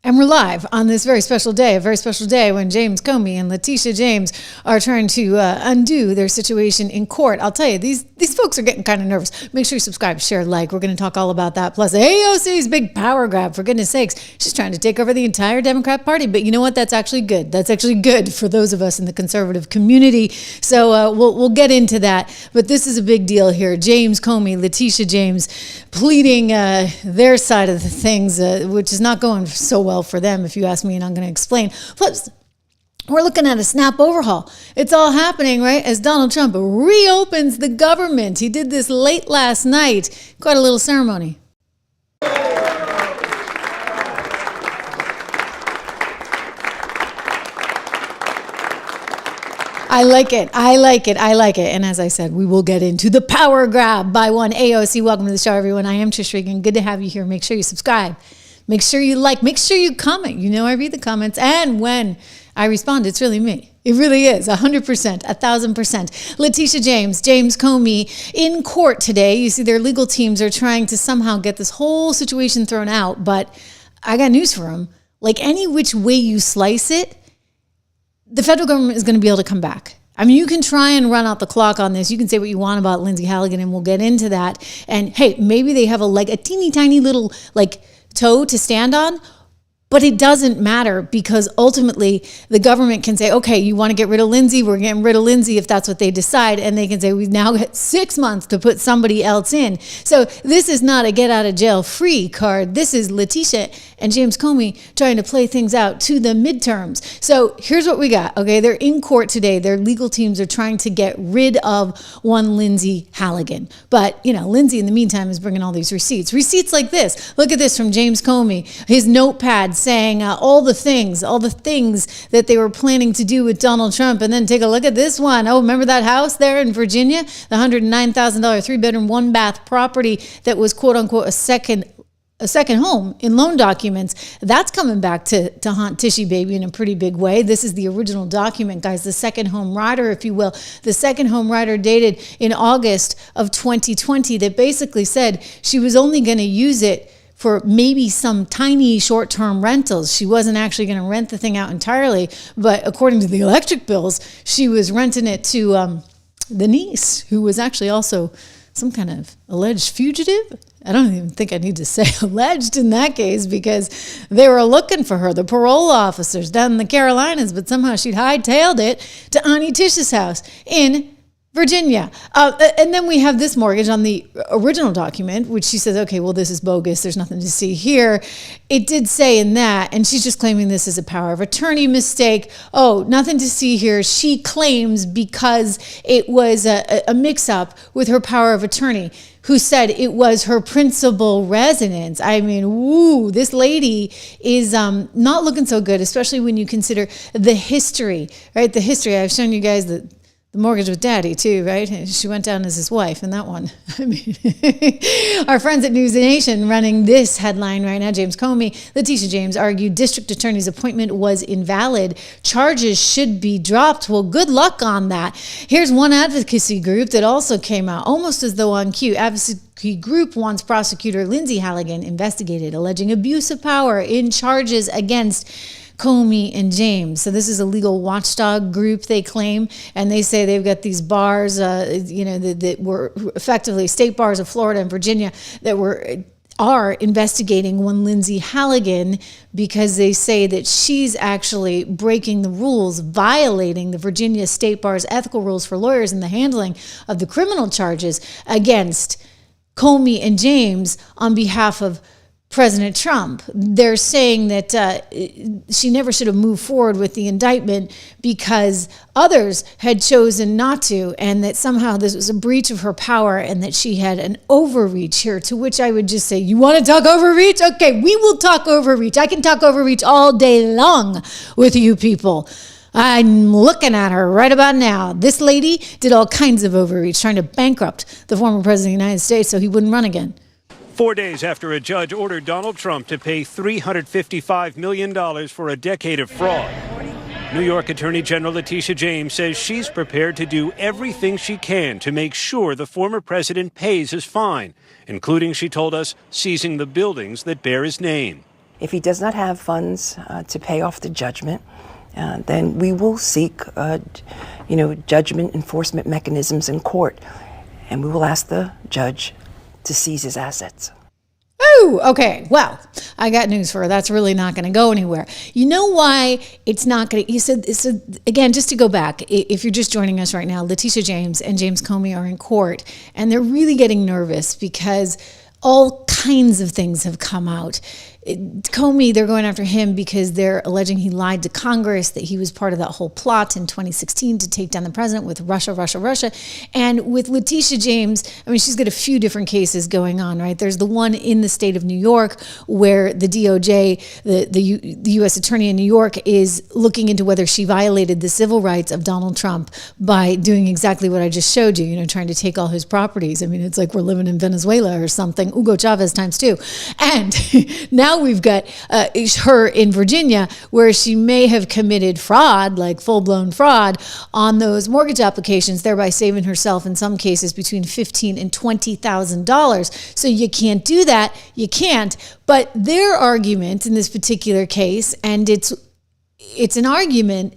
And we're live on this very special day, a very special day when James Comey and Letitia James are trying to undo their situation in court. I'll tell you, these folks are getting kind of nervous. Make sure you subscribe, share, like. We're going to talk all about that. Plus, AOC's big power grab, for goodness sakes. She's trying to take over the entire Democrat Party. But you know what? That's actually good. That's actually good for those of us in the conservative community. So we'll get into that. But this is a big deal here. James Comey, Letitia James pleading their side of the things, which is not going so well for them, if you ask me, and I'm going to explain. Plus, we're looking at a snap overhaul. It's all happening, right, as Donald Trump reopens the government. He did this late last night. Quite a little ceremony. I like it. And as I said, we will get into the power grab by one AOC. Welcome to the show, everyone. I am Trish Regan. Good to have you here. Make sure you subscribe. Make sure you like. Make sure you comment. You know I read the comments. And when I respond, it's really me. It really is. 100%, 1,000%. Letitia James, James Comey in court today. You see their legal teams are trying to somehow get this whole situation thrown out. But I got news for them. Like any which way you slice it, the federal government is going to be able to come back. I mean, you can try and run out the clock on this. You can say what you want about Lindsay Halligan, and we'll get into that. And hey, maybe they have a teeny tiny little toe to stand on, but it doesn't matter because ultimately the government can say, okay, you want to get rid of Lindsay, we're getting rid of Lindsay if that's what they decide. And they can say, we've now got 6 months to put somebody else in. So this is not a get out of jail free card. This is Letitia and James Comey trying to play things out to the midterms. So here's what we got. Okay, they're in court today. Their legal teams are trying to get rid of one Lindsay Halligan. But, Lindsay in the meantime is bringing all these receipts. Receipts like this. Look at this from James Comey. His notepad saying all the things that they were planning to do with Donald Trump. And then take a look at this one. Oh, remember that house there in Virginia? The $109,000 3-bedroom, 1-bath property that was quote unquote a second home in loan documents. That's coming back to haunt Tishy baby in a pretty big way. This is the original document, guys, the second home rider, if you will. The second home rider dated in August of 2020 that basically said she was only going to use it for maybe some tiny short-term rentals. She wasn't actually going to rent the thing out entirely, but according to the electric bills, she was renting it to the niece, who was actually also some kind of alleged fugitive. I don't even think I need to say alleged in that case because they were looking for her, the parole officers down in the Carolinas, but somehow she'd hightailed it to Auntie Tish's house in Virginia. And then we have this mortgage on the original document, which she says, okay, well, this is bogus. There's nothing to see here. It did say in that, and she's just claiming this is a power of attorney mistake. Oh, nothing to see here. She claims because it was a mix-up with her power of attorney, who said it was her principal residence. I mean, woo, this lady is not looking so good, especially when you consider the history, right? The history. I've shown you guys the mortgage with daddy too, right? She went down as his wife in that one. I mean, our friends at News Nation running this headline right now. James Comey, Letitia James argued district attorney's appointment was invalid. Charges should be dropped. Well, good luck on that. Here's one advocacy group that also came out almost as though on cue. Advocacy group wants prosecutor Lindsay Halligan investigated, alleging abuse of power in charges against Comey and James. So this is a legal watchdog group, they claim, and they say they've got these bars, that were effectively state bars of Florida and Virginia that are investigating one Lindsay Halligan because they say that she's actually breaking the rules, violating the Virginia State Bar's ethical rules for lawyers in the handling of the criminal charges against Comey and James on behalf of President Trump. They're saying that she never should have moved forward with the indictment because others had chosen not to, and that somehow this was a breach of her power and that she had an overreach here, to which I would just say, you want to talk overreach? Okay, we will talk overreach. I can talk overreach all day long with you people. I'm looking at her right about now. This lady did all kinds of overreach, trying to bankrupt the former president of the United States so he wouldn't run again. 4 days after a judge ordered Donald Trump to pay $355 million for a decade of fraud, New York Attorney General Letitia James says she's prepared to do everything she can to make sure the former president pays his fine, including, she told us, seizing the buildings that bear his name. If he does not have funds to pay off the judgment, then we will seek, judgment enforcement mechanisms in court, and we will ask the judge to seize his assets. Oh, okay. Well, I got news for her. That's really not going to go anywhere. You know why it's not going to? You said, again, just to go back, if you're just joining us right now, Letitia James and James Comey are in court, and they're really getting nervous because all kinds of things have come out. Comey, they're going after him because they're alleging he lied to Congress, that he was part of that whole plot in 2016 to take down the president with Russia. And with Letitia James, I mean, she's got a few different cases going on, right? There's the one in the state of New York where the DOJ, the U.S. attorney in New York, is looking into whether she violated the civil rights of Donald Trump by doing exactly what I just showed you, trying to take all his properties. I mean, it's like we're living in Venezuela or something, Hugo Chavez times 2. And now we've got her in Virginia, where she may have committed fraud, like full-blown fraud, on those mortgage applications, thereby saving herself, in some cases, between $15,000 and $20,000. So you can't do that. You can't. But their argument in this particular case, and it's an argument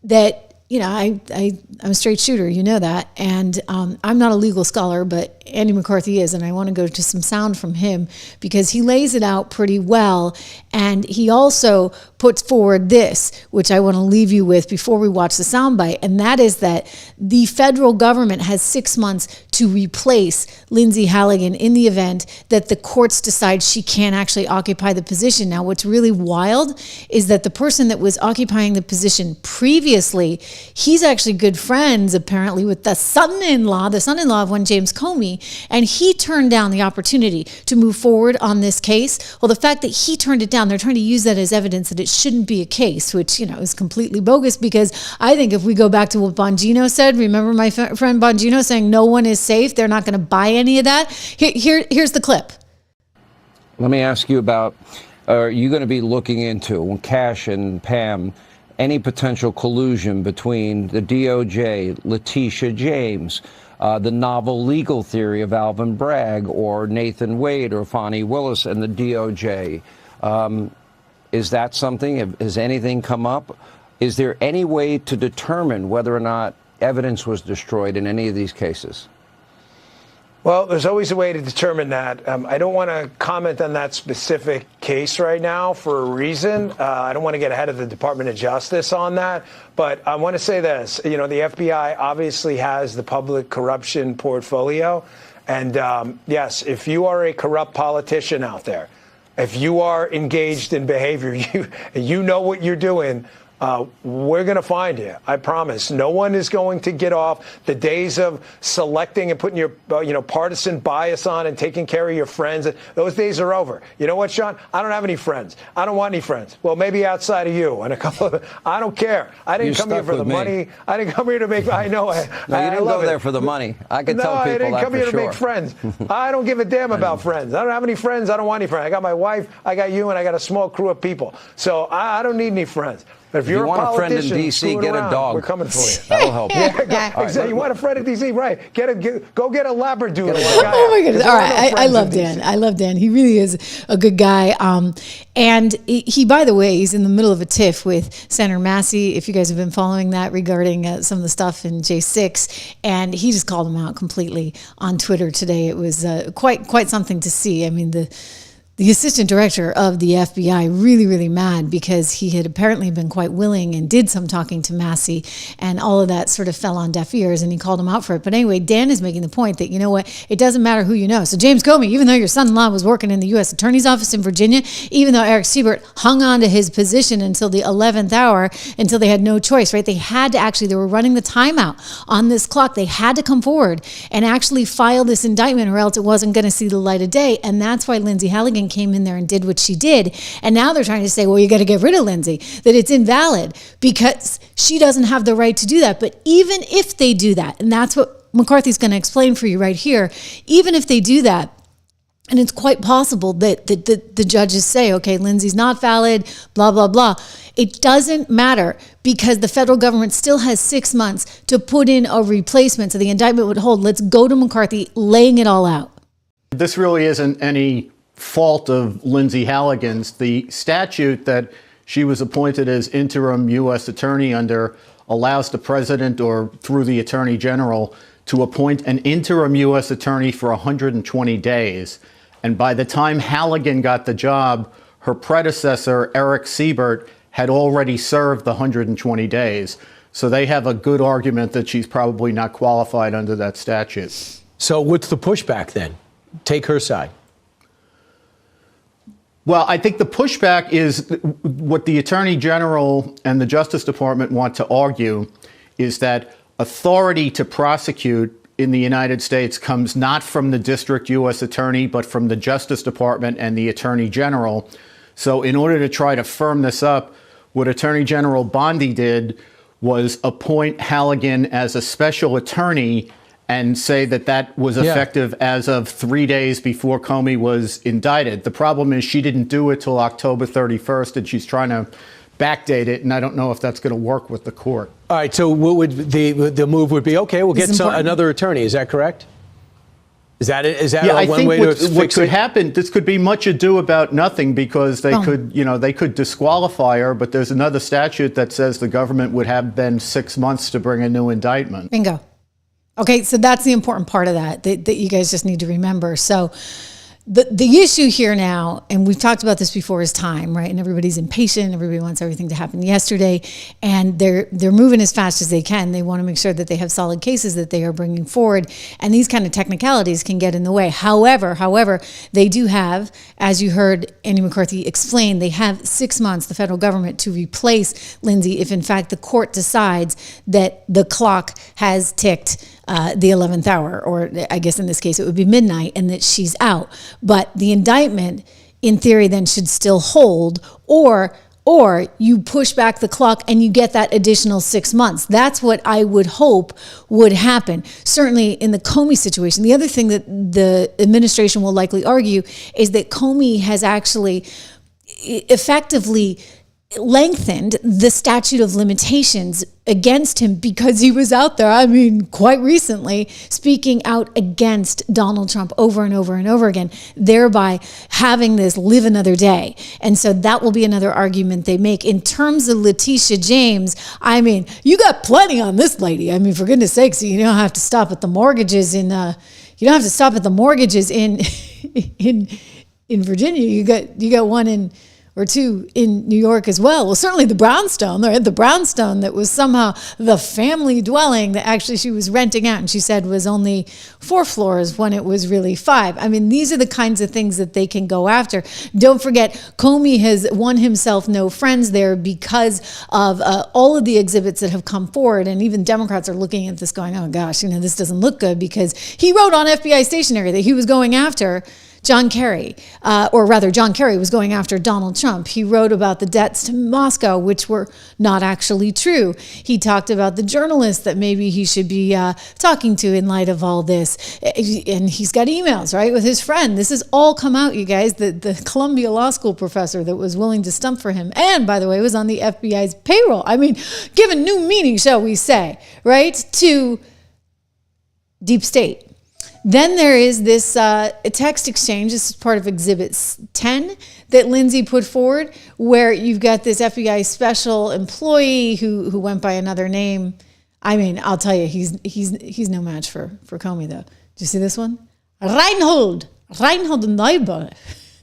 that, I'm a straight shooter, you know that, and I'm not a legal scholar, but Andy McCarthy is, and I want to go to some sound from him because he lays it out pretty well, and he also puts forward this, which I want to leave you with before we watch the soundbite, and that is that the federal government has 6 months to replace Lindsay Halligan in the event that the courts decide she can't actually occupy the position. Now, what's really wild is that the person that was occupying the position previously, he's actually good friends, apparently, with the son-in-law of one James Comey, and he turned down the opportunity to move forward on this case. Well, the fact that he turned it down, they're trying to use that as evidence that it shouldn't be a case, which, is completely bogus, because I think if we go back to what Bongino said, remember my friend Bongino saying no one is safe, they're not going to buy any of that? Here's the clip. Let me ask you about, are you going to be looking into, Cash and Pam, any potential collusion between the DOJ, Letitia James, the novel legal theory of Alvin Bragg or Nathan Wade or Fani Willis and the DOJ? Is that something? Has anything come up? Is there any way to determine whether or not evidence was destroyed in any of these cases? Well, there's always a way to determine that. I don't want to comment on that specific case right now for a reason. I don't want to get ahead of the Department of Justice on that. But I want to say this. The FBI obviously has the public corruption portfolio. And yes, if you are a corrupt politician out there, if you are engaged in behavior, you know what you're doing, we're going to find you. I promise. No one is going to get off. The days of selecting and putting your partisan bias on and taking care of your friends, those days are over. You know what, Sean? I don't have any friends. I don't want any friends. Well, maybe outside of you and a couple of. I don't care. I didn't come here for the money. I didn't come here to make. I know. No, you didn't go there for the money. I can tell people that for sure. No, I didn't come here to make friends. I don't give a damn about friends. I don't have any friends. I don't want any friends. I got my wife. I got you, and I got a small crew of people. So I don't need any friends. If you want a friend in D.C., get a dog. We're coming for you. That'll help. Exactly. You want a friend in D.C., right? Go get a Labradoodle. Oh my goodness! All right, I love Dan. I love Dan. He really is a good guy. And he, by the way, he's in the middle of a tiff with Senator Massey. If you guys have been following that regarding some of the stuff in J6, and he just called him out completely on Twitter today. It was quite something to see. I mean, the assistant director of the FBI really mad because he had apparently been quite willing and did some talking to Massey, and all of that sort of fell on deaf ears, and he called him out for it. But anyway, Dan is making the point that, you know what, it doesn't matter who you know. So James Comey, even though your son-in-law was working in the U.S. Attorney's Office in Virginia, even though Eric Siebert hung on to his position until the 11th hour, until they had no choice, right? They were running the timeout on this clock. They had to come forward and actually file this indictment, or else it wasn't going to see the light of day. And that's why Lindsay Halligan came in there and did what she did. And now they're trying to say, well, you got to get rid of Lindsay, that it's invalid because she doesn't have the right to do that. But even if they do that, and that's what McCarthy's going to explain for you right here, even if they do that, and it's quite possible that the judges say, okay, Lindsay's not valid, blah, blah, blah. It doesn't matter because the federal government still has 6 months to put in a replacement so the indictment would hold. Let's go to McCarthy laying it all out. This really isn't any fault of Lindsay Halligan's. The statute that she was appointed as interim U.S. attorney under allows the president or through the attorney general to appoint an interim U.S. attorney for 120 days. And by the time Halligan got the job, her predecessor, Eric Siebert, had already served the 120 days. So they have a good argument that she's probably not qualified under that statute. So what's the pushback then? Take her side. Well, I think the pushback is what the Attorney General and the Justice Department want to argue is that authority to prosecute in the United States comes not from the district U.S. attorney, but from the Justice Department and the Attorney General. So in order to try to firm this up, what Attorney General Bondi did was appoint Halligan as a special attorney and say that that was effective as of 3 days before Comey was indicted. The problem is she didn't do it till October 31st, and she's trying to backdate it, and I don't know if that's going to work with the court. All right, so what would the move would be, okay, we'll get another attorney. Is that correct? Is that it? Is that one way to fix it? What could happen, this could be much ado about nothing because they could disqualify her, but there's another statute that says the government would have then 6 months to bring a new indictment. Bingo. Okay, so that's the important part of that you guys just need to remember. So the issue here now, and we've talked about this before, is time, right? And everybody's impatient. Everybody wants everything to happen yesterday, and they're moving as fast as they can. They want to make sure that they have solid cases that they are bringing forward, and these kind of technicalities can get in the way. However, they do have, as you heard Andy McCarthy explain, they have 6 months, the federal government, to replace Lindsay if, in fact, the court decides that the clock has ticked the 11th hour, or I guess in this case it would be midnight, and that she's out. But the indictment, in theory, then should still hold, or you push back the clock and you get that additional 6 months. That's what I would hope would happen. Certainly in the Comey situation. The other thing that the administration will likely argue is that Comey has actually effectively lengthened the statute of limitations against him because he was out there, I mean, quite recently, speaking out against Donald Trump over and over and over again, thereby having this live another day. And so that will be another argument they make. In terms of Letitia James, I mean, you got plenty on this lady. I mean, for goodness sakes, you don't have to stop at the mortgages in in Virginia. You got one or two in New York as well. Well, certainly the brownstone, that was somehow the family dwelling that actually she was renting out, and she said was only 4 floors when it was really 5. I mean, these are the kinds of things that they can go after. Don't forget, Comey has won himself no friends there because of all of the exhibits that have come forward, and even Democrats are looking at this going, oh gosh, this doesn't look good, because he wrote on FBI stationery that he was going after John Kerry, or rather John Kerry was going after Donald Trump. He wrote about the debts to Moscow, which were not actually true. He talked about the journalists that maybe he should be talking to in light of all this. And he's got emails, right, with his friend. This has all come out, you guys. The Columbia Law School professor that was willing to stump for him, and by the way, was on the FBI's payroll. I mean, given new meaning, shall we say, right, to deep state. Then there is this text exchange. This is part of Exhibit 10 that Lindsay put forward, where you've got this FBI special employee who went by another name. I mean, I'll tell you, he's no match for Comey, though. Do you see this one? Reinhold Neubauer,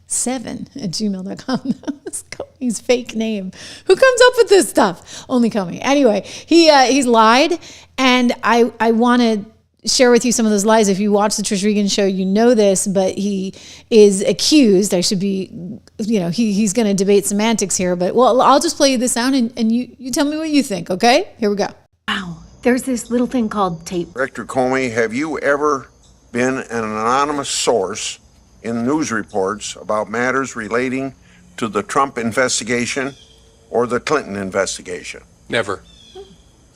7@gmail.com. That's Comey's fake name. Who comes up with this stuff? Only Comey. Anyway, he's lied, and I want to share with you some of those lies. If you watch the Trish Regan show, you know this, but he is accused. I should be, he's going to debate semantics here, but well, I'll just play you this sound and you tell me what you think, okay? Here we go. Wow, there's this little thing called tape. Director Comey, have you ever been an anonymous source in news reports about matters relating to the Trump investigation or the Clinton investigation? Never.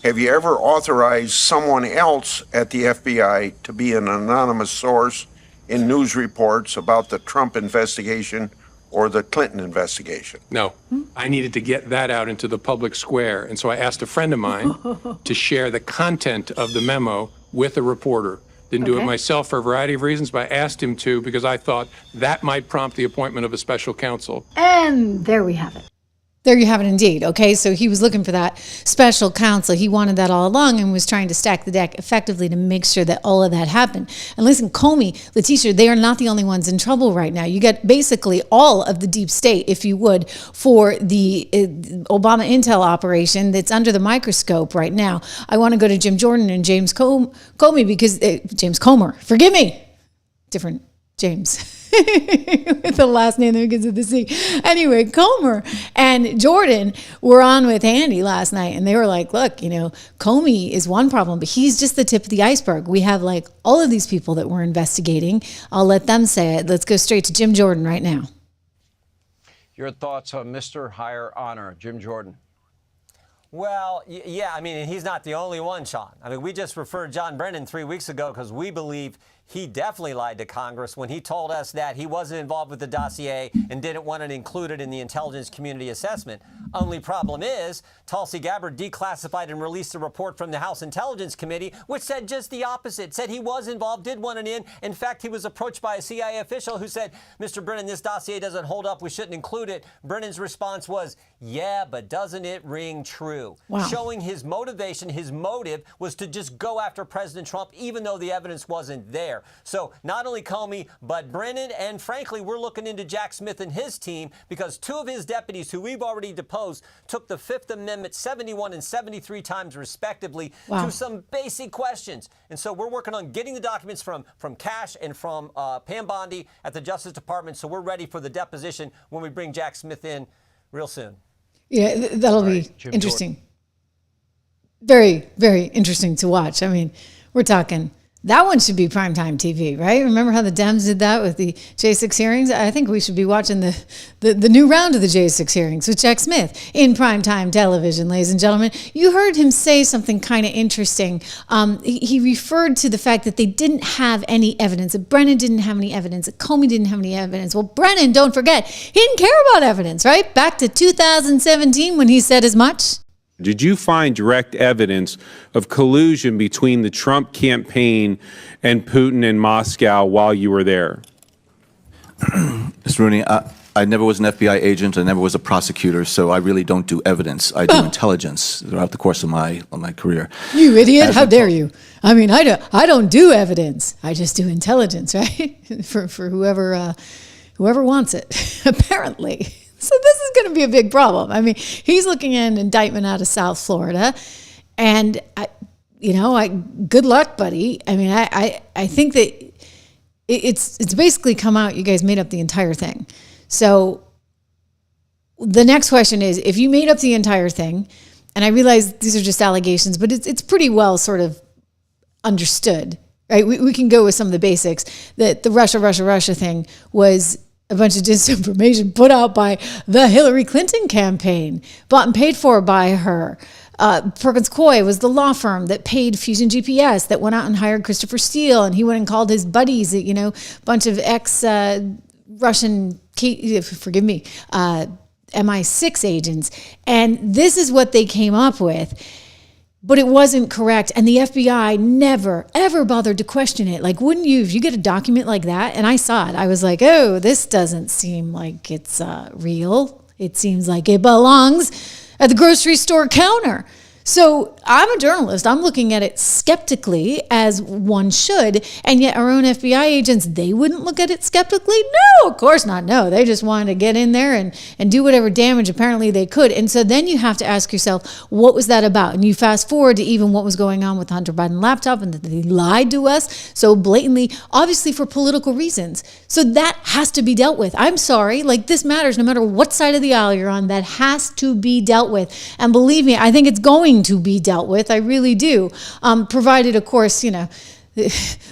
Have you ever authorized someone else at the FBI to be an anonymous source in news reports about the Trump investigation or the Clinton investigation? No. I needed to get that out into the public square, and so I asked a friend of mine to share the content of the memo with a reporter. Didn't do it myself for a variety of reasons, but I asked him to because I thought that might prompt the appointment of a special counsel. And there we have it. There you have it indeed. Okay, so he was looking for that special counsel. He wanted that all along and was trying to stack the deck effectively to make sure that all of that happened. And listen, Comey, Letitia, they are not the only ones in trouble right now. You get basically all of the deep state, if you would, for the Obama intel operation that's under the microscope right now. I want to go to Jim Jordan and James Comey because, James Comer, forgive me, different James. With the last name that begins with the C. Anyway, Comer and Jordan were on with Andy last night, and they were like, look, Comey is one problem, but he's just the tip of the iceberg. We have like all of these people that we're investigating. I'll let them say it. Let's go straight to Jim Jordan right now. Your thoughts on Mr. Higher Honor, Jim Jordan? Well, yeah, I mean, and he's not the only one, Sean. I mean, we just referred John Brennan 3 weeks ago because we believe he definitely lied to Congress when he told us that he wasn't involved with the dossier and didn't want it included in the intelligence community assessment. Only problem is, Tulsi Gabbard declassified and released a report from the House Intelligence Committee, which said just the opposite, said he was involved, did want it in. In fact, he was approached by a CIA official who said, Mr. Brennan, this dossier doesn't hold up, we shouldn't include it. Brennan's response was, yeah, but doesn't it ring true? Wow. Showing his motivation, his motive was to just go after President Trump, even though the evidence wasn't there. So not only Comey, but Brennan, and frankly, we're looking into Jack Smith and his team because two of his deputies, who we've already deposed, took the Fifth Amendment 71 and 73 times respectively to some basic questions. And so we're working on getting the documents from Cash and from Pam Bondi at the Justice Department. So we're ready for the deposition when we bring Jack Smith in real soon. Yeah, that'll be interesting. Very, very interesting to watch. I mean, we're talking, that one should be primetime TV, right? Remember how the Dems did that with the J6 hearings? I think we should be watching the new round of the J6 hearings with Jack Smith in primetime television, ladies and gentlemen. You heard him say something kind of interesting. He referred to the fact that they didn't have any evidence, that Brennan didn't have any evidence, that Comey didn't have any evidence. Well, Brennan, don't forget, he didn't care about evidence, right? Back to 2017 when he said as much. Did you find direct evidence of collusion between the Trump campaign and Putin in Moscow while you were there? Mr. Rooney, I never was an FBI agent. I never was a prosecutor, so I really don't do evidence. I do intelligence throughout the course of my career. You idiot! How dare you? I mean, I don't do evidence. I just do intelligence, right? for whoever wants it, apparently. So this is going to be a big problem. I mean, he's looking at an indictment out of South Florida, and good luck, buddy. I mean, I think that it's basically come out. You guys made up the entire thing. So the next question is, if you made up the entire thing, and I realize these are just allegations, but it's pretty well sort of understood, right? We can go with some of the basics. That the Russia thing was a bunch of disinformation put out by the Hillary Clinton campaign, bought and paid for by her. Perkins Coie was the law firm that paid Fusion GPS, that went out and hired Christopher Steele, and he went and called his buddies, a bunch of ex-Russian, MI6 agents. And this is what they came up with. But it wasn't correct. And the FBI never, ever bothered to question it. Like, wouldn't you, if you get a document like that, and I saw it, I was like, oh, this doesn't seem like it's real. It seems like it belongs at the grocery store counter. So I'm a journalist. I'm looking at it skeptically, as one should. And yet our own FBI agents, they wouldn't look at it skeptically? No, of course not. No, they just wanted to get in there and do whatever damage apparently they could. And so then you have to ask yourself, what was that about? And you fast forward to even what was going on with the Hunter Biden laptop, and that they lied to us so blatantly, obviously for political reasons. So that has to be dealt with. I'm sorry, like, this matters no matter what side of the aisle you're on. That has to be dealt with. And believe me, I think it's going to be dealt with. I really do. Provided, of course, the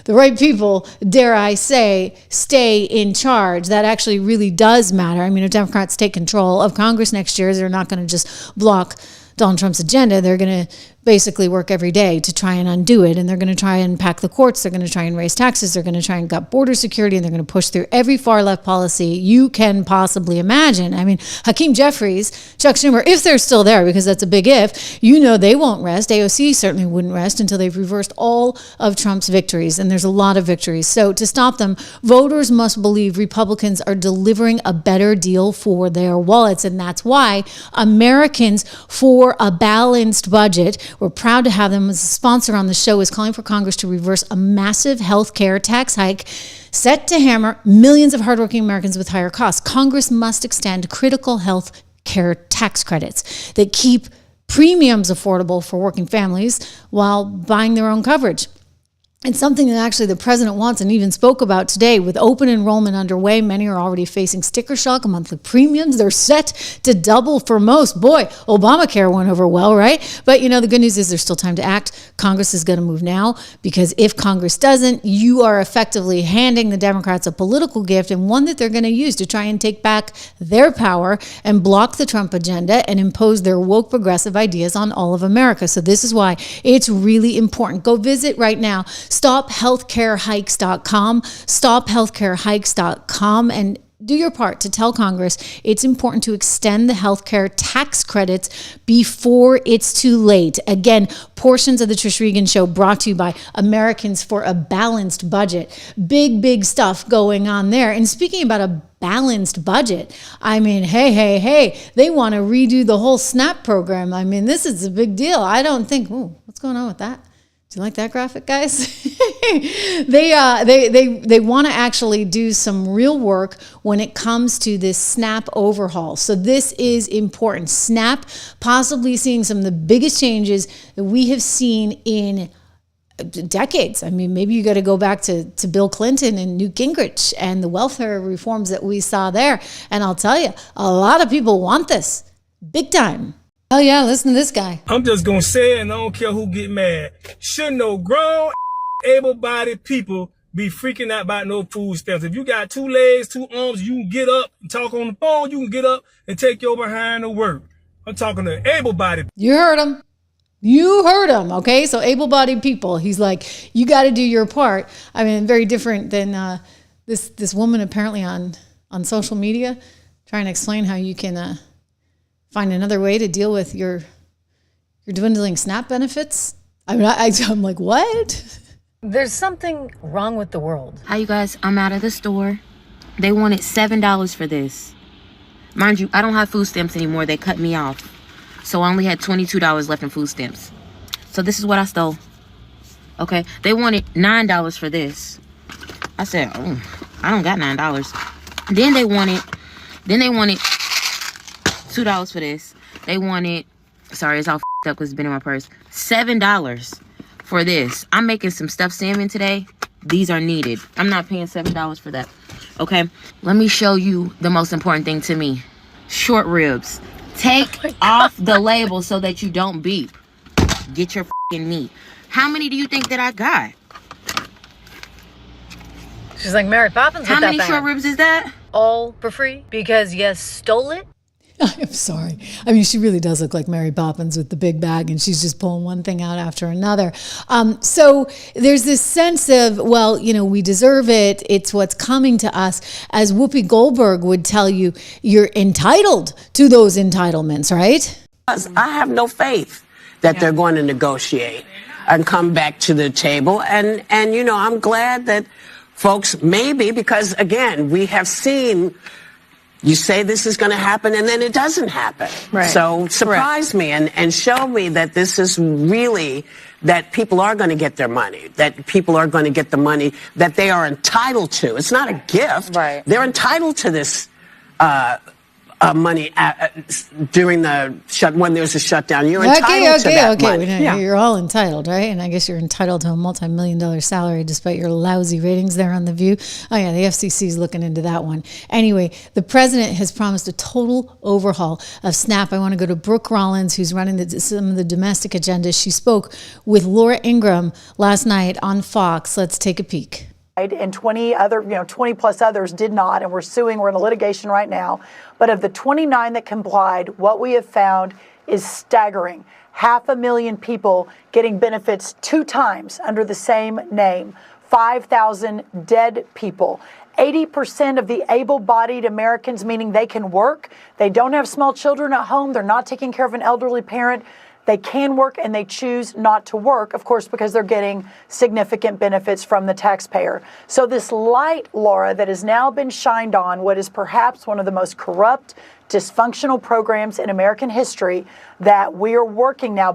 right people, dare I say, stay in charge. That actually really does matter. I mean, if Democrats take control of Congress next year, they're not going to just block Donald Trump's agenda. They're going to basically work every day to try and undo it. And they're going to try and pack the courts. They're going to try and raise taxes. They're going to try and gut border security. And they're going to push through every far left policy you can possibly imagine. I mean, Hakeem Jeffries, Chuck Schumer, if they're still there, because that's a big if, they won't rest. AOC certainly wouldn't rest until they've reversed all of Trump's victories. And there's a lot of victories. So to stop them, voters must believe Republicans are delivering a better deal for their wallets. And that's why Americans for a Balanced Budget, we're proud to have them as a sponsor on the show, is calling for Congress to reverse a massive health care tax hike set to hammer millions of hardworking Americans with higher costs. Congress must extend critical health care tax credits that keep premiums affordable for working families while buying their own coverage. It's something that actually the president wants and even spoke about today. With open enrollment underway, many are already facing sticker shock. Monthly premiums, they're set to double for most. Boy, Obamacare went over well, right? But the good news is there's still time to act. Congress is going to move now, because if Congress doesn't, you are effectively handing the Democrats a political gift, and one that they're going to use to try and take back their power and block the Trump agenda and impose their woke progressive ideas on all of America. So this is why it's really important. Go visit right now. StopHealthCareHikes.com, StopHealthCareHikes.com, and do your part to tell Congress it's important to extend the healthcare tax credits before it's too late. Again, portions of the Trish Regan Show brought to you by Americans for a Balanced Budget. Big stuff going on there. And speaking about a balanced budget, I mean, hey, they want to redo the whole SNAP program. I mean, this is a big deal. I don't think, what's going on with that? Do you like that graphic, guys? They want to actually do some real work when it comes to this SNAP overhaul. So this is important. SNAP possibly seeing some of the biggest changes that we have seen in decades. I mean, maybe you got to go back to Bill Clinton and Newt Gingrich and the welfare reforms that we saw there. And I'll tell you, a lot of people want this big time. Oh yeah, listen to this guy. I'm just gonna say it, and I don't care who get mad. Should no grown, able-bodied people be freaking out about no food stamps? If you got 2 legs, 2 arms, you can get up and talk on the phone. You can get up and take your behind to work. I'm talking to able-bodied. You heard him. Okay, so able-bodied people. He's like, you got to do your part. I mean, very different than this woman apparently on social media trying to explain how you can. Find another way to deal with your dwindling SNAP benefits. I mean, I'm like, what? There's something wrong with the world. Hi, you guys. I'm out of the store. They wanted $7 for this. Mind you, I don't have food stamps anymore. They cut me off. So I only had $22 left in food stamps. So this is what I stole. Okay. They wanted $9 for this. I said, I don't got $9. Then they wanted $2 for this. They wanted, sorry, it's all f***ed up because it's been in my purse. $7 for this. I'm making some stuffed salmon today. These are needed. I'm not paying $7 for that. Okay, let me show you the most important thing to me. Short ribs. Take off the label so that you don't beep. Get your f***ing meat. How many do you think that I got? She's like Mary Poppins with that bag. How many short ribs is that? All for free because you stole it? I'm sorry. I mean, she really does look like Mary Poppins with the big bag, and she's just pulling one thing out after another. So there's this sense of, well, we deserve it. It's what's coming to us. As Whoopi Goldberg would tell you, you're entitled to those entitlements, right? I have no faith that they're going to negotiate and come back to the table. And I'm glad that folks, maybe, because again, we have seen. You say this is going to happen, and then it doesn't happen. Right. So surprise me and show me that this is really, that people are going to get their money, that people are going to get the money that they are entitled to. It's not a gift. Right. They're entitled to this money during when there's a shutdown. You're entitled to that money. Yeah. You're all entitled, right? And I guess you're entitled to a multi-million-dollar salary despite your lousy ratings there on The View. Oh yeah, the FCC is looking into that one. Anyway, the president has promised a total overhaul of SNAP. I want to go to Brooke Rollins, who's running some of the domestic agenda. She spoke with Laura Ingraham last night on Fox. Let's take a peek. And 20 plus others did not, and we're in litigation right now. But of the 29 that complied, what we have found is staggering. 500,000 people getting benefits 2 times under the same name. 5,000 dead people. 80% of the able-bodied Americans, meaning they can work, they don't have small children at home, they're not taking care of an elderly parent, they can work and they choose not to work, of course, because they're getting significant benefits from the taxpayer. So this light, Laura, that has now been shined on what is perhaps one of the most corrupt, dysfunctional programs in American history, that we are working now.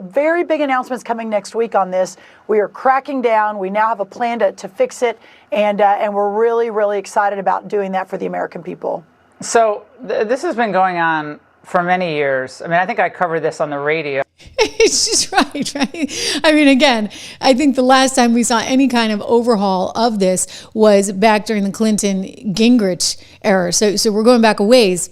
Very big announcements coming next week on this. We are cracking down. We now have a plan to fix it, and we're really, really excited about doing that for the American people. So this has been going on for many years. I mean, I think I covered this on the radio. It's just right? I mean, again, I think the last time we saw any kind of overhaul of this was back during the Clinton-Gingrich era. So we're going back a ways.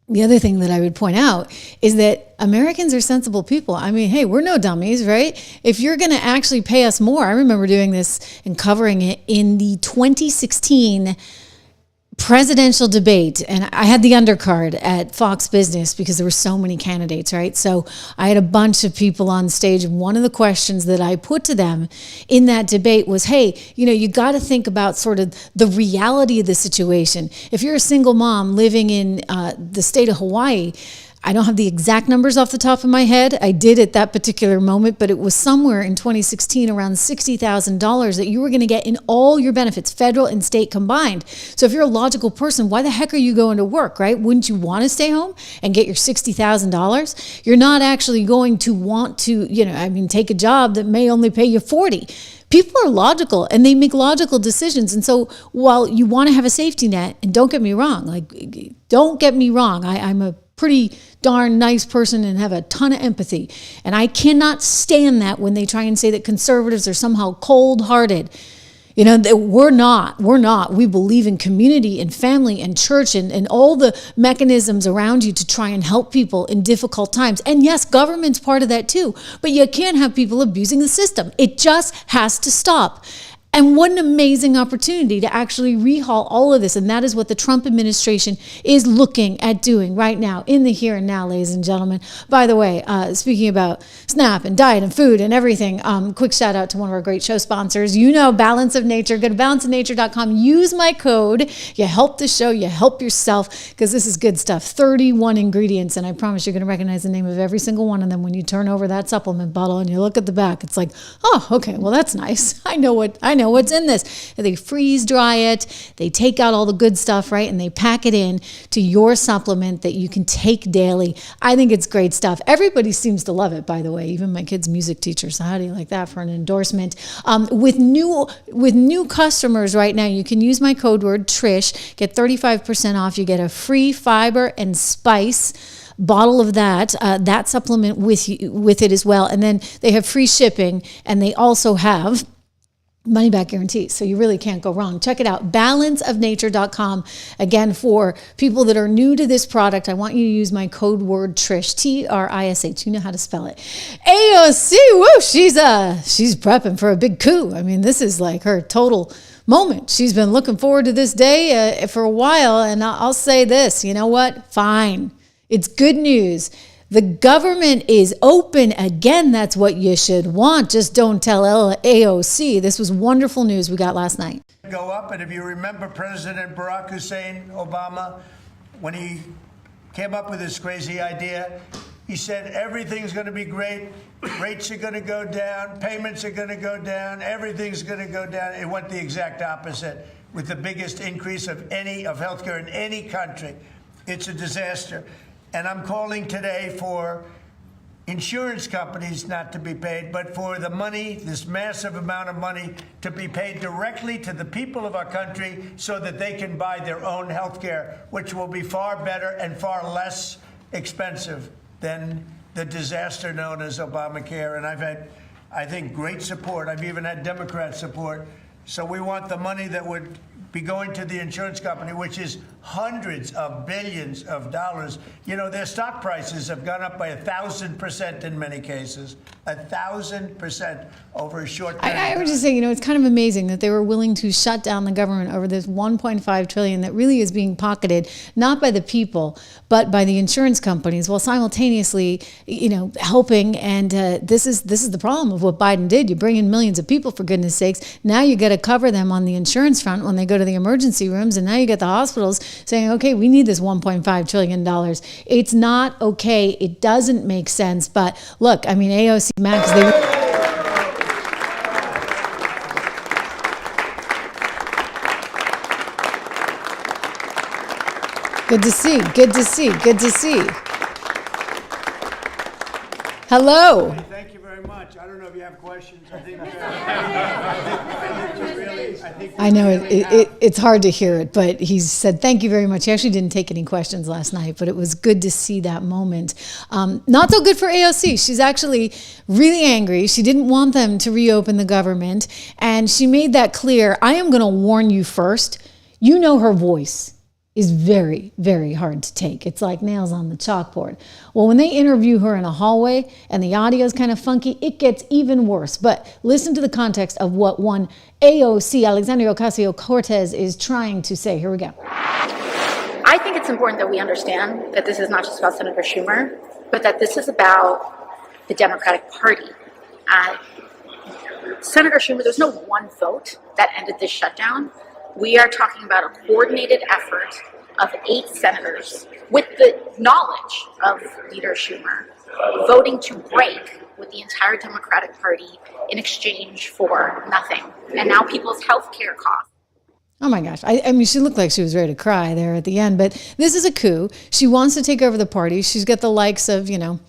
The other thing that I would point out is that Americans are sensible people. I mean, hey, we're no dummies, right? If you're going to actually pay us more, I remember doing this and covering it in the 2016 presidential debate, and I had the undercard at Fox Business because there were so many candidates, right? So I had a bunch of people on stage, and one of the questions that I put to them in that debate was, hey, you got to think about sort of the reality of the situation. If you're a single mom living in the state of Hawaii, I don't have the exact numbers off the top of my head. I did at that particular moment, but it was somewhere in 2016 around $60,000 that you were going to get in all your benefits, federal and state combined. So if you're a logical person, why the heck are you going to work, right? Wouldn't you want to stay home and get your $60,000? You're not actually going to want to, take a job that may only pay you $40,000. People are logical and they make logical decisions. And so while you want to have a safety net, and don't get me wrong, I'm a pretty darn nice person and have a ton of empathy. And I cannot stand that when they try and say that conservatives are somehow cold-hearted. We're not. We believe in community and family and church and all the mechanisms around you to try and help people in difficult times. And yes, government's part of that too. But you can't have people abusing the system. It just has to stop. And what an amazing opportunity to actually rehaul all of this. And that is what the Trump administration is looking at doing right now, in the here and now, ladies and gentlemen. By the way, speaking about SNAP and diet and food and everything, quick shout out to one of our great show sponsors. Balance of Nature. Go to balanceofnature.com. Use my code. You help the show. You help yourself, because this is good stuff. 31 ingredients. And I promise you're going to recognize the name of every single one of them when you turn over that supplement bottle and you look at the back. It's like, oh, okay, well, that's nice. I know what's in this. They freeze dry it, they take out all the good stuff, right? And they pack it in to your supplement that you can take daily. I think it's great stuff. Everybody seems to love it, by the way, even my kid's music teacher. So how do you like that for an endorsement? With new customers right now, you can use my code word Trish, get 35% off. You get a free fiber and spice bottle of that supplement with it as well. And then they have free shipping, and they also have money back guarantees. So you really can't go wrong. Check it out. Balanceofnature.com. Again, for people that are new to this product, I want you to use my code word Trish, Trish. You know how to spell it. AOC, woo, she's prepping for a big coup. I mean, this is like her total moment. She's been looking forward to this day for a while. And I'll say this, you know what? Fine. It's good news. The government is open again. That's what you should want. Just don't tell AOC. This was wonderful news we got last night. Go up, and if you remember President Barack Hussein Obama, when he came up with this crazy idea, he said everything's going to be great, rates are going to go down, payments are going to go down, everything's going to go down. It went the exact opposite, with the biggest increase of healthcare in any country. It's a disaster. And I'm calling today for insurance companies not to be paid, but for the money, this massive amount of money, to be paid directly to the people of our country so that they can buy their own health care, which will be far better and far less expensive than the disaster known as Obamacare. And I've had, I think, great support. I've even had Democrat support. So we want the money that would be going to the insurance company, which is hundreds of billions of dollars. You know, their stock prices have gone up by 1,000% in many cases, 1,000% over a short period. I would just say, you know, it's kind of amazing that they were willing to shut down the government over this $1.5 trillion that really is being pocketed not by the people, but by the insurance companies, while simultaneously, you know, helping. And this is the problem of what Biden did. You bring in millions of people, for goodness sakes. Now you got to cover them on the insurance front when they go to the emergency rooms, and now you get the hospitals saying, okay, we need this $1.5 trillion. It's not okay. It doesn't make sense. But look, I mean, AOC Max, Good to see. Good to see. Good to see. Hello. Thank you very much. I don't know if you have questions. I think I know it's hard to hear it, but he said thank you very much. He actually didn't take any questions last night, but it was good to see that moment. Not so good for AOC. She's actually really angry. She didn't want them to reopen the government, and she made that clear. I am going to warn you first. You know her voice is very, very hard to take. It's like nails on the chalkboard. Well, when they interview her in a hallway and the audio is kind of funky, it gets even worse. But listen to the context of what one AOC, Alexandria Ocasio-Cortez, is trying to say. Here we go. I think it's important that we understand that this is not just about Senator Schumer, but that this is about the Democratic Party. Senator Schumer, there's no one vote that ended this shutdown. We are talking about a coordinated effort of 8 senators with the knowledge of Leader Schumer voting to break with the entire Democratic Party in exchange for nothing. And now people's health care costs. Oh my gosh. I mean, she looked like she was ready to cry there at the end, but this is a coup. She wants to take over the party. She's got the likes of, you know,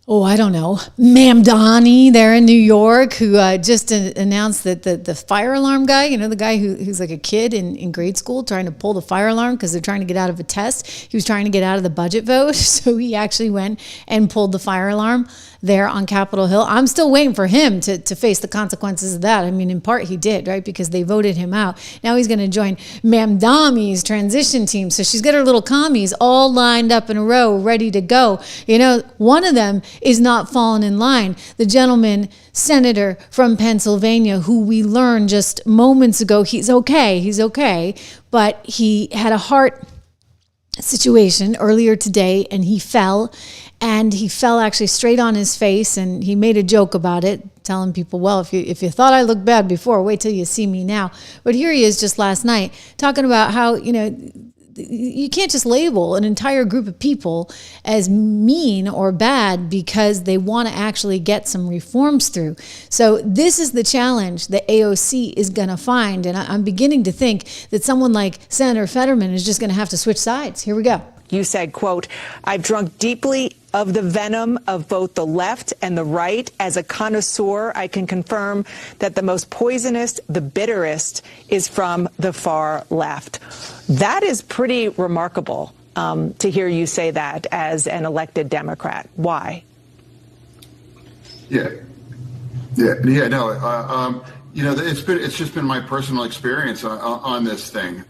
I don't know, Ma'am Donnie there in New York, who just announced that the fire alarm guy, you know, the guy who's like a kid in grade school trying to pull the fire alarm because they're trying to get out of a test. He was trying to get out of the budget vote. So he actually went and pulled the fire alarm there on Capitol Hill. I'm still waiting for him to face the consequences of that. I mean, in part he did, right? Because they voted him out. Now he's going to join Ma'am Donnie's transition team. So she's got her little commies all lined up in a row, ready to go. You know, one of them is not falling in line. The gentleman, senator from Pennsylvania, who we learned just moments ago, he's okay, but he had a heart situation earlier today and he fell actually straight on his face, and he made a joke about it, telling people, well, if you thought I looked bad before, wait till you see me now. But here he is just last night talking about how, you know, you can't just label an entire group of people as mean or bad because they want to actually get some reforms through. So this is the challenge that AOC is going to find. And I'm beginning to think that someone like Senator Fetterman is just going to have to switch sides. Here we go. You said, quote, "I've drunk deeply of the venom of both the left and the right. As a connoisseur, I can confirm that the most poisonous, the bitterest, is from the far left." That is pretty remarkable to hear you say that as an elected Democrat. Why? No. You know, it's just been my personal experience on this thing.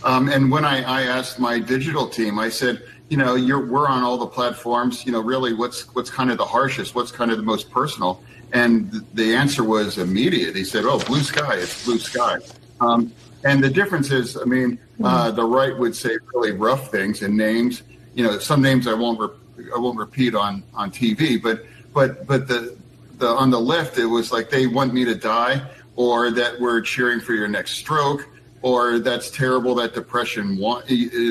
And when I asked my digital team, I said, you know, we're on all the platforms. You know, really, what's kind of the harshest? What's kind of the most personal? And the answer was immediate. He said, "Oh, blue sky. It's blue sky." And the difference is, I mean, the right would say really rough things and names. You know, some names I won't repeat on TV. But the on the left, it was like they want me to die, or that we're cheering for your next stroke, or that's terrible that depression won.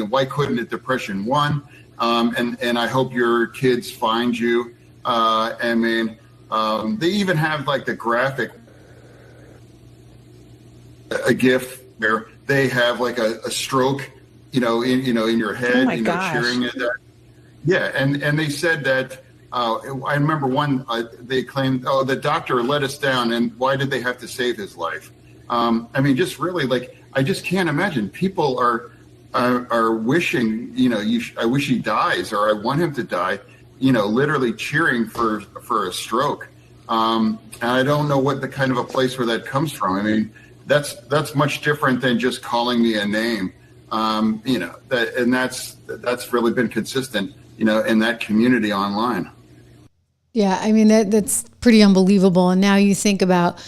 Why couldn't it depression won? And I hope your kids find you. I mean, they even have like the graphic, a GIF where they have like a stroke, in your head, cheering at that. Yeah, and they said that. I remember one. They claimed, "Oh, the doctor let us down," and why did they have to save his life? I mean, just really like. I just can't imagine. People are wishing, I wish he dies, or I want him to die, literally cheering for a stroke. And I don't know what the kind of a place where that comes from. I mean, that's much different than just calling me a name. That's really been consistent, in that community online. Yeah, I mean, that's pretty unbelievable. And now you think about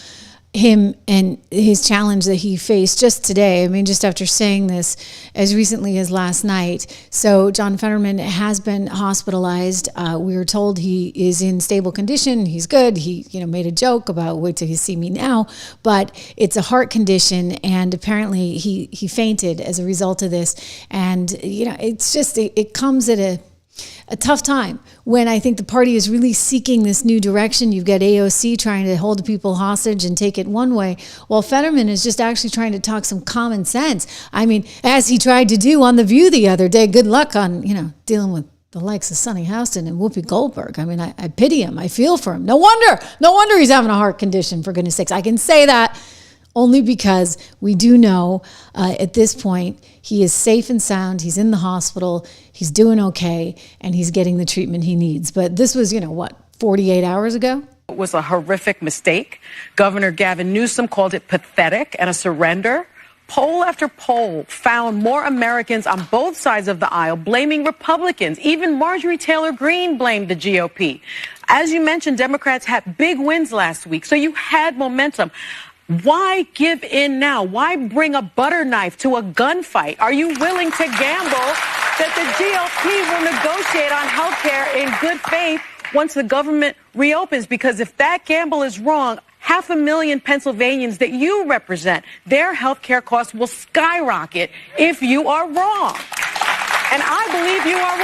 him and his challenge that he faced just today. I mean, just after saying this as recently as last night. So John Fetterman has been hospitalized. We were told he is in stable condition. He's good. He, made a joke about wait till you see me now, but it's a heart condition. And apparently he fainted as a result of this. And, it's just, it comes at a tough time when I think the party is really seeking this new direction. You've got AOC trying to hold people hostage and take it one way, while Fetterman is just actually trying to talk some common sense. I mean, as he tried to do on The View the other day. Good luck on, dealing with the likes of Sonny Houston and Whoopi Goldberg. I mean, I pity him. I feel for him. No wonder he's having a heart condition, for goodness sakes. I can say that only because we do know at this point he is safe and sound. He's in the hospital. He's doing okay, and he's getting the treatment he needs. But this was, 48 hours ago? It was a horrific mistake. Governor Gavin Newsom called it pathetic and a surrender. Poll after poll found more Americans on both sides of the aisle blaming Republicans. Even Marjorie Taylor Greene blamed the GOP. As you mentioned, Democrats had big wins last week, so you had momentum. Why give in now? Why bring a butter knife to a gunfight? Are you willing to gamble that the GOP will negotiate on health care in good faith once the government reopens? Because if that gamble is wrong, 500,000 Pennsylvanians that you represent, their health care costs will skyrocket if you are wrong. And I believe you are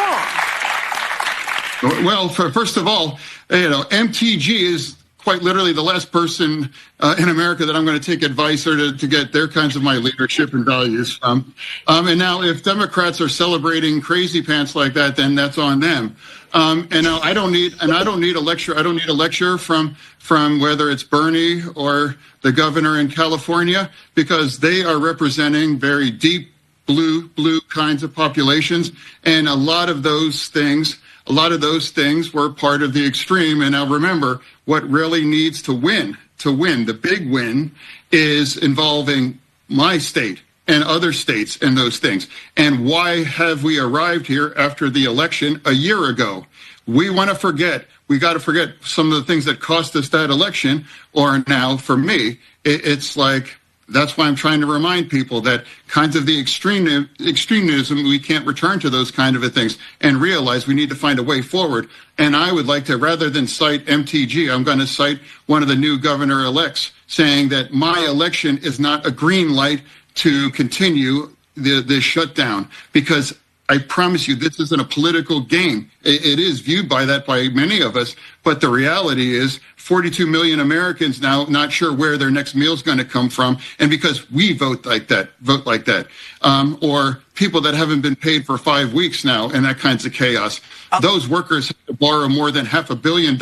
wrong. Well, first of all, MTG is quite literally the last person in America that I'm going to take advice or to get their kinds of my leadership and values from. And now if Democrats are celebrating crazy pants like that, then that's on them. And now I don't need a lecture. I don't need a lecture from whether it's Bernie or the governor in California, because they are representing very deep blue kinds of populations. And a lot of those things were part of the extreme. And now remember, what really needs to win, the big win, is involving my state and other states and those things. And why have we arrived here after the election a year ago? We got to forget some of the things that cost us that election. Or now, for me, it's like, that's why I'm trying to remind people that kinds of the extremism, we can't return to those kind of things and realize we need to find a way forward. And I would like to, rather than cite MTG, I'm going to cite one of the new governor-elects saying that my election is not a green light to continue this shutdown, because I promise you, this isn't a political game. It is viewed by many of us, but the reality is 42 million Americans now not sure where their next meal is going to come from, and because we vote like that, or people that haven't been paid for 5 weeks now, and that kinds of chaos. Those workers have to borrow more than $500 million,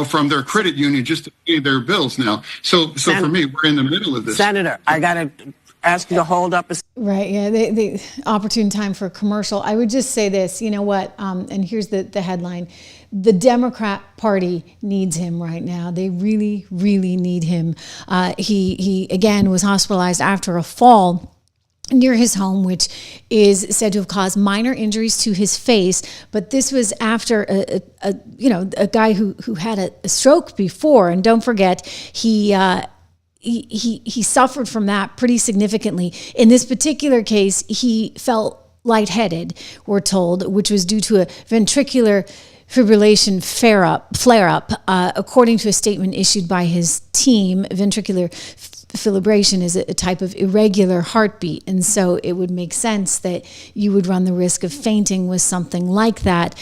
from their credit union just to pay their bills now. So for me, we're in the middle of this. Senator, I got to ask you to hold up. Right, yeah, the opportune time for a commercial. I would just say this, you know what, and here's the headline. The Democrat Party needs him right now. They really, really need him. He again was hospitalized after a fall near his home, which is said to have caused minor injuries to his face. But this was after a guy who had a stroke before. And don't forget, he suffered from that pretty significantly. In this particular case, he felt lightheaded, we're told, which was due to a ventricular fibrillation flare-up. According to a statement issued by his team, ventricular fibrillation is a type of irregular heartbeat, and so it would make sense that you would run the risk of fainting with something like that.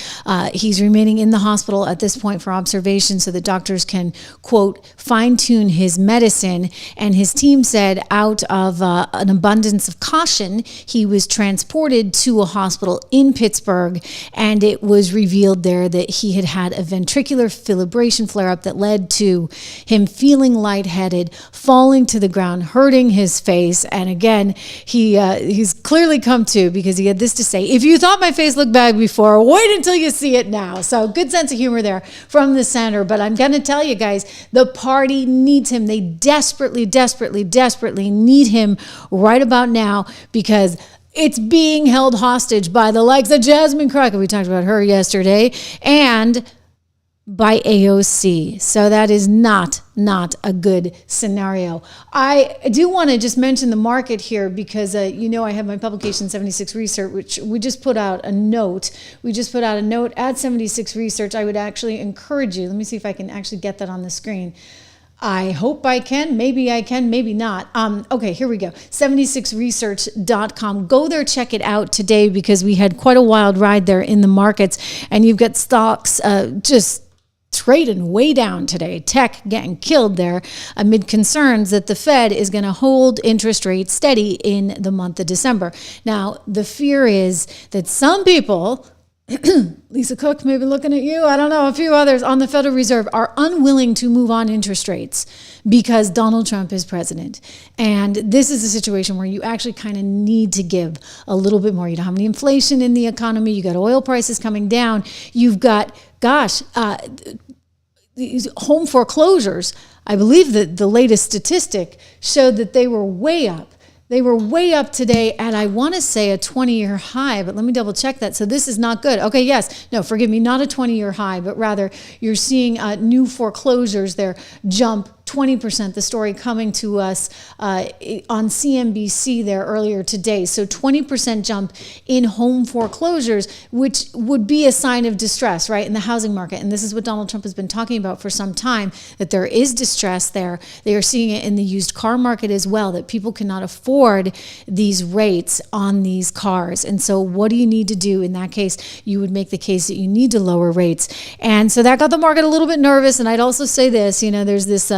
He's remaining in the hospital at this point for observation so that doctors can, quote, fine-tune his medicine. And his team said out of an abundance of caution, he was transported to a hospital in Pittsburgh, and it was revealed there that he had had a ventricular fibrillation flare-up that led to him feeling lightheaded, falling to the ground, hurting his face. And again, he's clearly come to, because he had this to say: if you thought my face looked bad before, wait until you see it now. So good sense of humor there from the senator. But I'm going to tell you guys, the party needs him. They desperately, desperately, desperately need him right about now, because it's being held hostage by the likes of Jasmine Crockett. We talked about her yesterday, and by AOC. So that is not a good scenario. I do want to just mention the market here, because I have my publication 76 Research, which we just put out a note. We just put out a note at 76 Research. I would actually encourage you. Let me see if I can actually get that on the screen. I hope I can. Maybe I can, maybe not. Okay, here we go. 76research.com. Go there, check it out today, because we had quite a wild ride there in the markets, and you've got stocks just trading way down today. Tech getting killed there amid concerns that the Fed is going to hold interest rates steady in the month of December. Now, the fear is that some people, Lisa Cook, maybe looking at you, I don't know, a few others on the Federal Reserve, are unwilling to move on interest rates because Donald Trump is president. And this is a situation where you actually kind of need to give a little bit more. You don't have any inflation in the economy. You got oil prices coming down. You've got, these home foreclosures. I believe that the latest statistic showed that they were way up. They were way up today at, I want to say, a 20-year high, but let me double check that. So this is not good. Okay, yes. No, forgive me, not a 20-year high, but rather you're seeing new foreclosures there jump 20%, the story coming to us on CNBC there earlier today. So 20% jump in home foreclosures, which would be a sign of distress, right, in the housing market. And this is what Donald Trump has been talking about for some time, that there is distress there. They are seeing it in the used car market as well, that people cannot afford these rates on these cars. And so what do you need to do in that case? You would make the case that you need to lower rates. And so that got the market a little bit nervous. And I'd also say this, there's this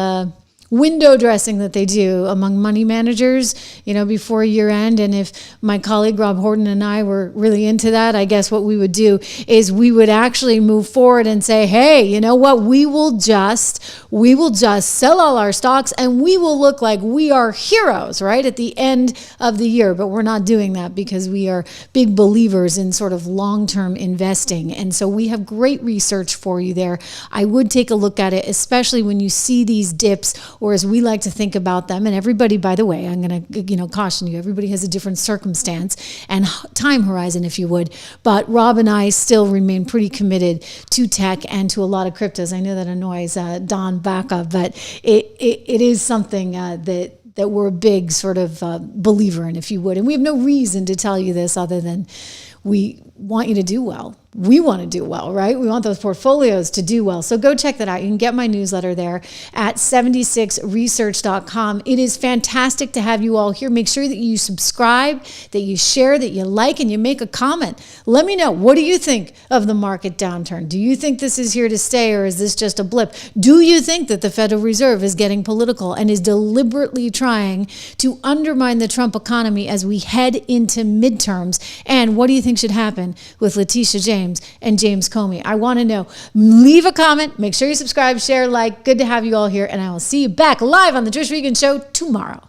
window dressing that they do among money managers, before year end. And if my colleague Rob Horton and I were really into that, I guess what we would do is we would actually move forward and say, hey, you know what? We will just sell all our stocks and we will look like we are heroes, right, at the end of the year. But we're not doing that because we are big believers in sort of long-term investing. And so we have great research for you there. I would take a look at it, especially when you see these dips, or as we like to think about them. And everybody, by the way, I'm going to caution you, everybody has a different circumstance and time horizon, if you would. But Rob and I still remain pretty committed to tech and to a lot of cryptos. I know that annoys Don Baca, but it is something that we're a big sort of believer in, if you would. And we have no reason to tell you this other than we want you to do well. We want to do well, right? We want those portfolios to do well. So go check that out. You can get my newsletter there at 76research.com. It is fantastic to have you all here. Make sure that you subscribe, that you share, that you like, and you make a comment. Let me know. What do you think of the market downturn? Do you think this is here to stay, or is this just a blip? Do you think that the Federal Reserve is getting political and is deliberately trying to undermine the Trump economy as we head into midterms? And what do you think should happen with Letitia James and James Comey? I want to know. Leave a comment. Make sure you subscribe, share, like. Good to have you all here. And I will see you back live on the Trish Regan Show tomorrow.